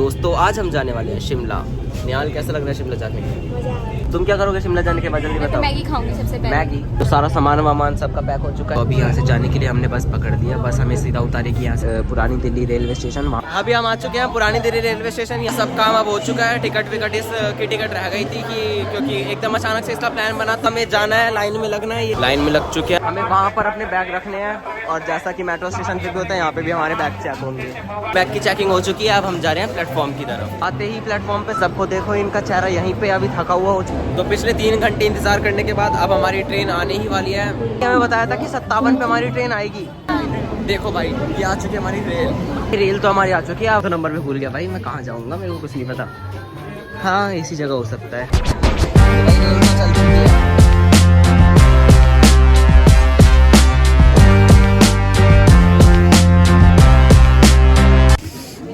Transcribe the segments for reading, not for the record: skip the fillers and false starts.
दोस्तों आज हम जाने वाले हैं शिमला। निहाल कैसा लग रहा है शिमला जाने में? तुम क्या करोगे शिमला जाने के बाद जल्दी बताओ। मैगी खाऊंगी सबसे पहले। मैगी तो सारा सामान वामान सबका पैक हो चुका है। अभी यहाँ से जाने के लिए हमने बस पकड़ लिया। बस हमें सीधा उतारेगी यहाँ से पुरानी दिल्ली रेलवे स्टेशन। अभी हम आ चुके हैं पुरानी दिल्ली रेलवे स्टेशन। ये सब काम अब हो चुका है। टिकट विकट इसकी टिकट रह गई थी कि क्योंकि एकदम अचानक से इसका प्लान बना था। हमें जाना है, लाइन में लगना है। ये लाइन में लग चुके हैं। हमें वहाँ पर अपने बैग रखने हैं और जैसा कि मेट्रो स्टेशन पे भी होता है यहाँ पे भी हमारे बैग चेक होंगे। बैग की चेकिंग हो चुकी है। अब हम जा रहे हैं प्लेटफॉर्म की तरफ। आते ही प्लेटफॉर्म पे सबको देखो इनका चेहरा यहीं पे अभी थका हुआ हो चुका। तो पिछले 3 घंटे इंतजार करने के बाद अब हमारी ट्रेन आने ही वाली है। हमें बताया था कि 57 पे हमारी ट्रेन आएगी। देखो भाई ये आ चुकी है हमारी रेल तो हमारी आ चुकी है। आप तो नंबर भी भूल गया भाई, मैं कहाँ जाऊँगा मेरे को कुछ नहीं पता। हाँ इसी जगह हो सकता है।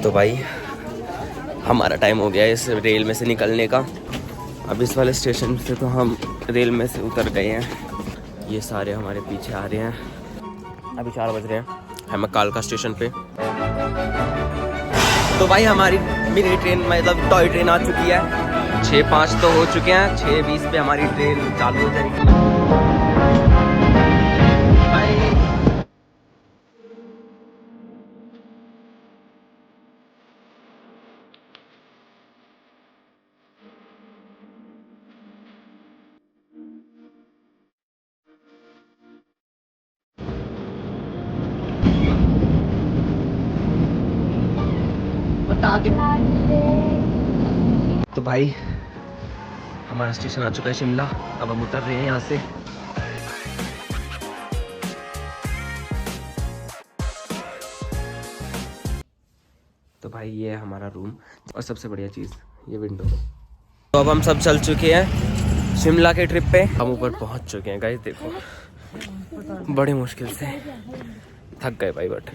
तो भाई हमारा टाइम हो गया है इस रेल में से निकलने का। अब इस वाले स्टेशन से तो हम रेल में से उतर गए हैं। ये सारे हमारे पीछे आ रहे हैं। अभी 4 बज रहे हैं। हम कालका स्टेशन पे। तो भाई हमारी मिनी ट्रेन मतलब टॉय ट्रेन आ चुकी है। 6:05 तो हो चुके हैं। 6:20 पे हमारी ट्रेन चालू हो जाएगी। तो भाई हमारा स्टेशन आ चुका है शिमला। अब हम उतर रहे हैं यहाँ से। तो भाई ये है हमारा रूम और सबसे बढ़िया चीज़ ये विंडो। तो अब हम सब चल चुके हैं शिमला के ट्रिप पे। हम ऊपर पहुँच चुके हैं गाइस। देखो बड़ी मुश्किल से थक गए भाई बट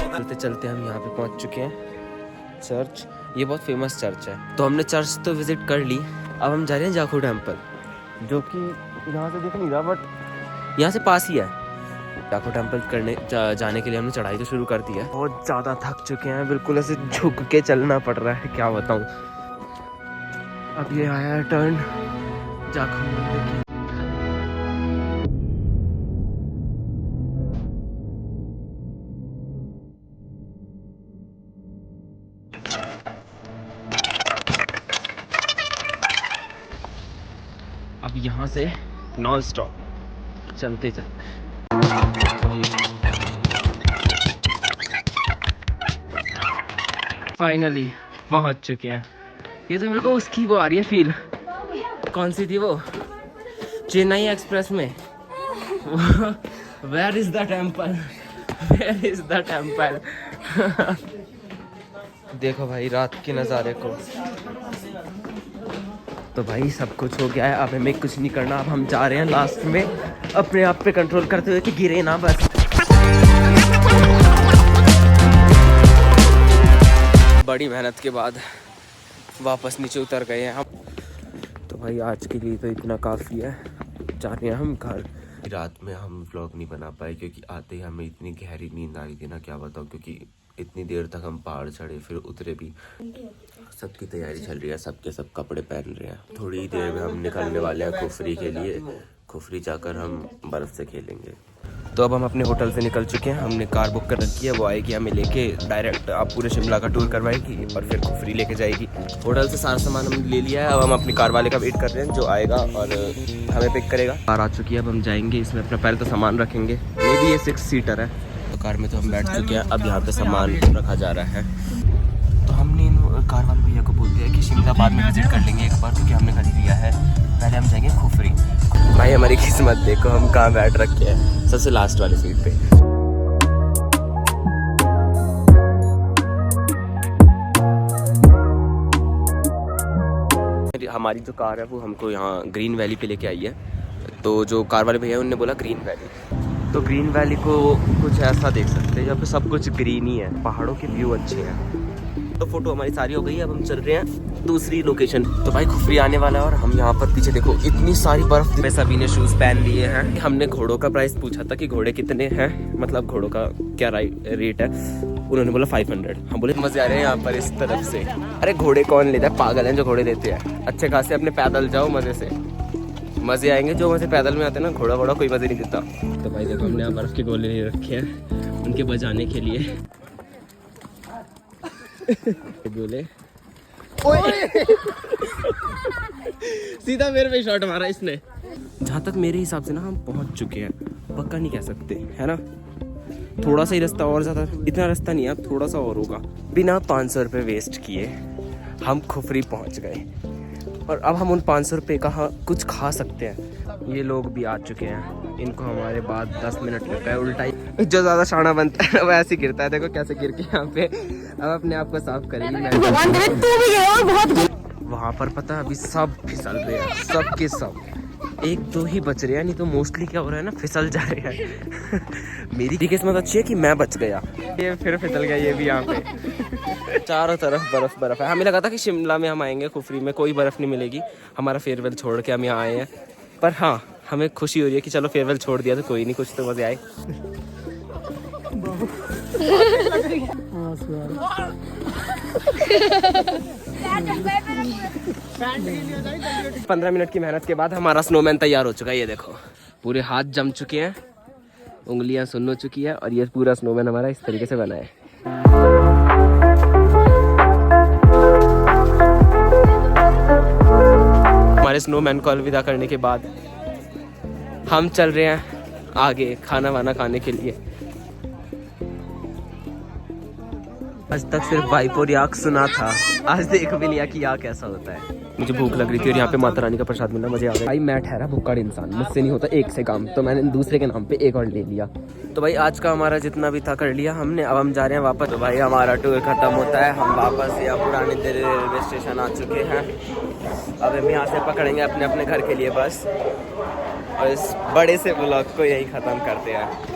चलते चलते हम यहाँ पे पहुँच चुके हैं चर्च। ये बहुत फेमस चर्च है। तो हमने चर्च तो विजिट कर ली। अब हम जा रहे हैं जाखू टेम्पल जो कि यहाँ से दिख नहीं रहा बट यहाँ से पास ही है। जाखू टेम्पल करने जाने के लिए हमने चढ़ाई तो शुरू कर दी है। बहुत ज़्यादा थक चुके हैं। बिल्कुल ऐसे झुक के चलना पड़ रहा है क्या बताऊँ। अब ये आया है टर्न जाखू मंदिर की। अब यहाँ से नॉन स्टॉप चलते चलते फाइनली पहुँच चुके हैं। ये तो मेरे को उसकी वो आ रही है फील। कौन सी थी वो चेन्नई एक्सप्रेस में। Where is the temple, where is the temple. देखो भाई रात के नज़ारे को। तो भाई सब कुछ हो गया है। अब हमें कुछ नहीं करना। अब हम जा रहे हैं लास्ट में अपने आप पे कंट्रोल करते हुए कि गिरे ना बस। बड़ी मेहनत के बाद वापस नीचे उतर गए हैं हम। तो भाई आज के लिए तो इतना काफ़ी है। जा रहे हैं हम घर। रात में हम व्लॉग नहीं बना पाए क्योंकि आते ही हमें इतनी गहरी नींद आ रही थी ना क्या बताऊँ। क्योंकि इतनी देर तक हम पहाड़ चढ़े फिर उतरे भी। सबकी तैयारी चल रही है। सबके सब कपड़े पहन रहे हैं। थोड़ी देर में हम निकलने वाले हैं खुफरी के लिए। खुफरी जाकर हम बर्फ़ से खेलेंगे। तो अब हम अपने होटल से निकल चुके हैं। हमने कार बुक कर रखी है। वो आएगी हमें लेके डायरेक्ट आप पूरे शिमला का टूर करवाएगी और फिर खुफरी लेके जाएगी। होटल से सारा सामान हमने ले लिया है। अब हम अपनी कार वाले का वेट कर रहे हैं जो आएगा और हमें पिक करेगा। कार आ चुकी है। अब हम जाएंगे इसमें अपना पहले तो सामान रखेंगे। मे बी ये 6 सीटर है। तो कार में तो हम बैठ चुके हैं। अब यहाँ पे सामान रखा जा रहा है। तो हमने इन कार वाले भैया को बोल दिया कि शिमला बाद में विजिट कर लेंगे एक बार क्योंकि हमने कर लिया है। पहले हम जाएंगे खुफरी। भाई हमारी किस्मत देखो हम कहाँ बैठ रखे हैं सबसे लास्ट वाली सीट पे। हमारी जो कार है वो हमको यहाँ ग्रीन वैली पे लेके आई है। तो जो कार वाले भैया उन्होंने बोला ग्रीन वैली। तो ग्रीन वैली को कुछ ऐसा देख सकते हैं। यहाँ पे सब कुछ ग्रीन ही है। पहाड़ों के व्यू अच्छे हैं। फोटो हमारी सारी हो गई है। अब हम चल रहे हैं दूसरी लोकेशन। तो भाई खुफरी आने वाला है और हम यहाँ पर पीछे देखो इतनी सारी बर्फ। सभी ने शूज पहन लिए हैं। हमने घोड़ों का प्राइस पूछा था कि घोड़े कितने हैं, मतलब घोड़ों का क्या रेट है। उन्होंने बोला 500। हम बोले मजे आ रहे हैं यहाँ पर इस तरफ से। अरे घोड़े कौन लेता है, पागल हैं जो घोड़े लेते हैं। अच्छे खासे अपने पैदल जाओ, मजे से मजे आएंगे। जो मजे पैदल में आते हैं ना, घोड़ा वोड़ा कोई मजे नहीं देता। तो भाई देखो हमने यहाँ बर्फ के गोले ले रखे हैं उनके बजाने के लिए। गोले सीधा मेरे पे शॉट मारा इसने। जहाँ तक मेरे हिसाब से ना हम पहुँच चुके हैं, पक्का नहीं कह सकते है ना। थोड़ा सा ही रास्ता और, ज़्यादा इतना रास्ता नहीं है, अब थोड़ा सा और होगा। बिना 500 रुपये वेस्ट किए हम खुफरी पहुँच गए और अब हम उन 500 रुपये का कुछ खा सकते हैं। ये लोग भी आ चुके हैं, इनको हमारे बाद 10 मिनट लगता है। उल्टा ही जो ज़्यादा शाना बनता है वो ऐसे गिरता है। देखो कैसे गिर के यहाँ पे अब अपने आप को साफ करेंगे। वहाँ पर पता है अभी सब फिसल रहे हैं, सब के सब। एक दो ही बच रहे हैं, नहीं तो मोस्टली क्या हो रहा है ना, फिसल जा रहे हैं। मेरी किस्मत अच्छी है कि मैं बच गया। ये फिर फिसल गया ये भी यहाँ पे। चारों तरफ बर्फ बर्फ है। हमें लगा था कि शिमला में हम आएंगे, खुफरी में कोई बर्फ नहीं मिलेगी। हमारा फेयरवेल छोड़ के हम यहाँ आए हैं, पर हाँ हमें खुशी हो रही है कि चलो फेयरवेल छोड़ दिया तो कोई नहीं, कुछ तो मजे आए। 15 मिनट की मेहनत के बाद हमारा स्नोमैन तैयार हो चुका है। ये देखो पूरे हाथ जम चुके हैं, उंगलियां सुन्न हो चुकी है और ये पूरा स्नोमैन हमारा इस तरीके से बना है। हमारे स्नोमैन को अलविदा करने के बाद हम चल रहे हैं आगे खाना वाना खाने के लिए। आज तक सिर्फ वाइप और याक सुना था, आज देख भी लिया कि याक कैसा होता है। मुझे भूख लग रही थी और यहाँ पे माता रानी का प्रसाद मिला, मजे आ गए। भाई मैं ठहरा भुक्कड़ इंसान, मुझसे नहीं होता एक से काम, तो मैंने दूसरे के नाम पे एक और ले लिया। तो भाई आज का हमारा जितना भी था कर लिया हमने। अब हम जा रहे हैं वापस। तो भाई हमारा टूर खत्म होता है, हम वापस या पुरानी दिल्ली रेलवे स्टेशन आ चुके हैं। अब हम यहाँ से पकड़ेंगे अपने अपने घर के लिए बस, और इस बड़े से ब्लॉग को यही ख़त्म करते हैं।